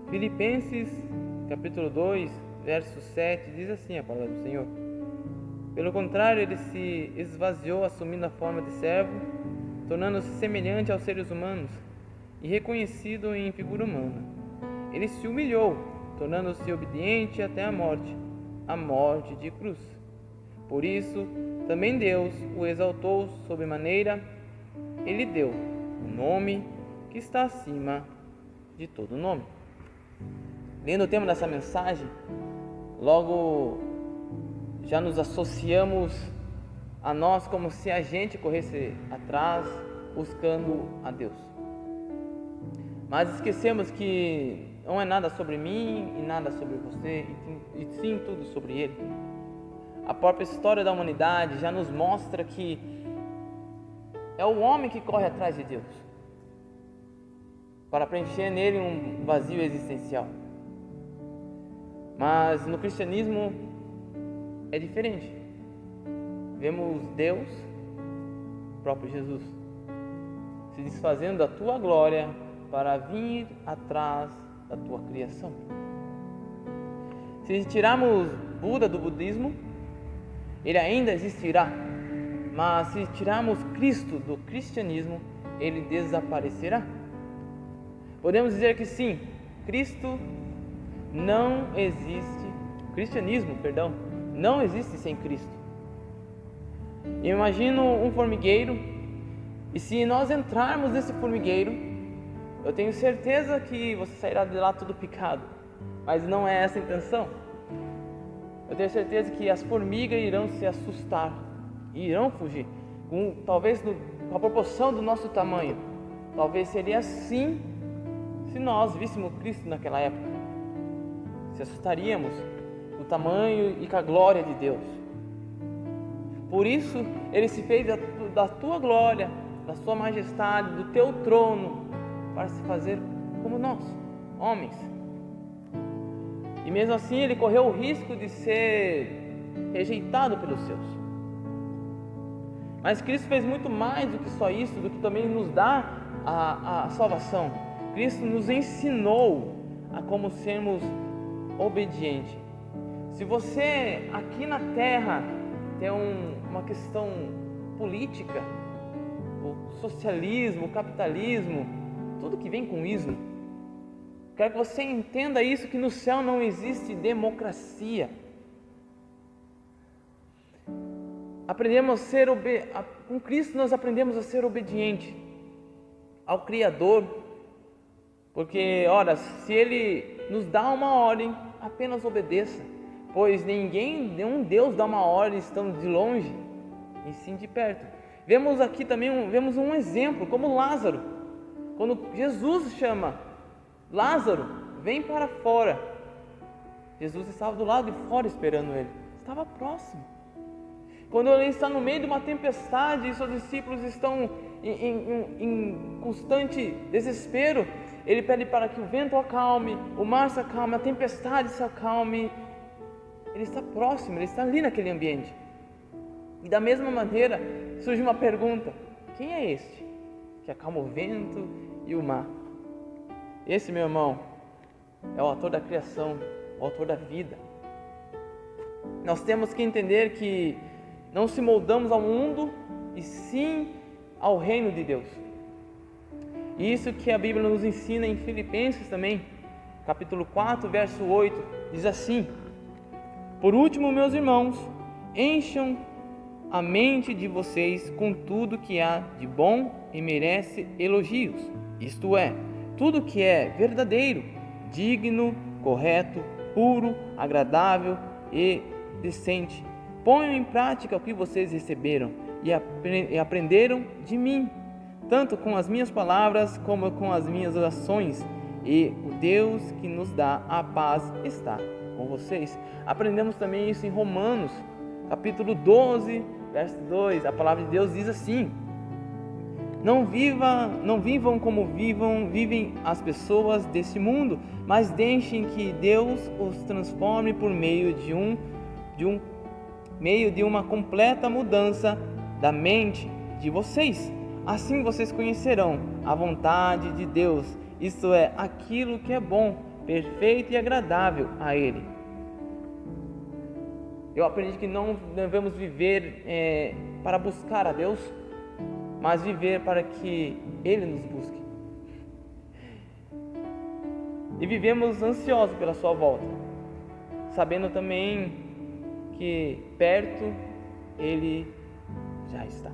Filipenses, capítulo 2, verso 7, diz assim a palavra do Senhor: Pelo contrário, ele se esvaziou, assumindo a forma de servo, tornando-se semelhante aos seres humanos e reconhecido em figura humana. Ele se humilhou, tornando-se obediente até a morte de cruz. Por isso, também Deus o exaltou sobremaneira, ele deu o nome que está acima de todo nome. Lendo o tema dessa mensagem, logo já nos associamos a nós como se a gente corresse atrás buscando a Deus. Mas esquecemos que não é nada sobre mim e nada sobre você, e sim tudo sobre Ele. A própria história da humanidade já nos mostra que é o homem que corre atrás de Deus para preencher nele um vazio existencial. Mas no cristianismo é diferente. Vemos Deus, o próprio Jesus, se desfazendo da tua glória para vir atrás da tua criação. Se tirarmos Buda do budismo, ele ainda existirá, mas se tirarmos Cristo do cristianismo, ele desaparecerá. Podemos dizer que sim, cristianismo não existe sem Cristo. Eu imagino um formigueiro, e se nós entrarmos nesse formigueiro, eu tenho certeza que você sairá de lá tudo picado, mas não é essa a intenção. Eu tenho certeza que as formigas irão se assustar e irão fugir, talvez com a proporção do nosso tamanho. Talvez seria assim se nós víssemos Cristo naquela época. Se assustaríamos do tamanho e com a glória de Deus. Por isso, Ele se fez da tua glória, da sua majestade, do teu trono, para se fazer como nós, homens. E mesmo assim, Ele correu o risco de ser rejeitado pelos seus. Mas Cristo fez muito mais do que só isso, do que também nos dá a salvação. Cristo nos ensinou a como sermos obedientes. Se você aqui na terra tem uma questão política, o socialismo, o capitalismo, tudo que vem com ismo, quero que você entenda isso, que no céu não existe democracia. Com Cristo nós aprendemos a ser obediente ao Criador, porque, ora, se Ele nos dá uma ordem, apenas obedeça, pois nenhum Deus dá uma ordem estando de longe, e sim de perto. Vemos aqui também um exemplo, como Lázaro, quando Jesus chama Lázaro, vem para fora. Jesus estava do lado de fora esperando ele, estava próximo. Quando ele está no meio de uma tempestade e seus discípulos estão em constante desespero, ele pede para que o vento acalme, o mar se acalme, a tempestade se acalme. Ele está próximo, ele está ali naquele ambiente. E da mesma maneira surge uma pergunta: quem é este que acalma o vento e o mar? Esse, meu irmão, é o autor da criação, o autor da vida. Nós temos que entender que não se moldamos ao mundo, e sim ao reino de Deus. E isso que a Bíblia nos ensina em Filipenses também, capítulo 4, verso 8, diz assim: Por último, meus irmãos, encham a mente de vocês com tudo que há de bom e merece elogios, isto é, tudo que é verdadeiro, digno, correto, puro, agradável e decente. Ponham em prática o que vocês receberam e aprenderam de mim, tanto com as minhas palavras como com as minhas ações, e o Deus que nos dá a paz está com vocês. Aprendemos também isso em Romanos, capítulo 12, verso 2. A palavra de Deus diz assim: Não vivam como vivem as pessoas desse mundo, mas deixem que Deus os transforme por meio de uma completa mudança da mente de vocês. Assim vocês conhecerão a vontade de Deus, isto é, aquilo que é bom, perfeita e agradável a Ele. Eu aprendi que não devemos viver para buscar a Deus, mas viver para que Ele nos busque. E vivemos ansiosos pela sua volta, sabendo também que perto Ele já está.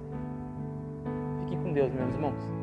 Fiquem com Deus, meus irmãos.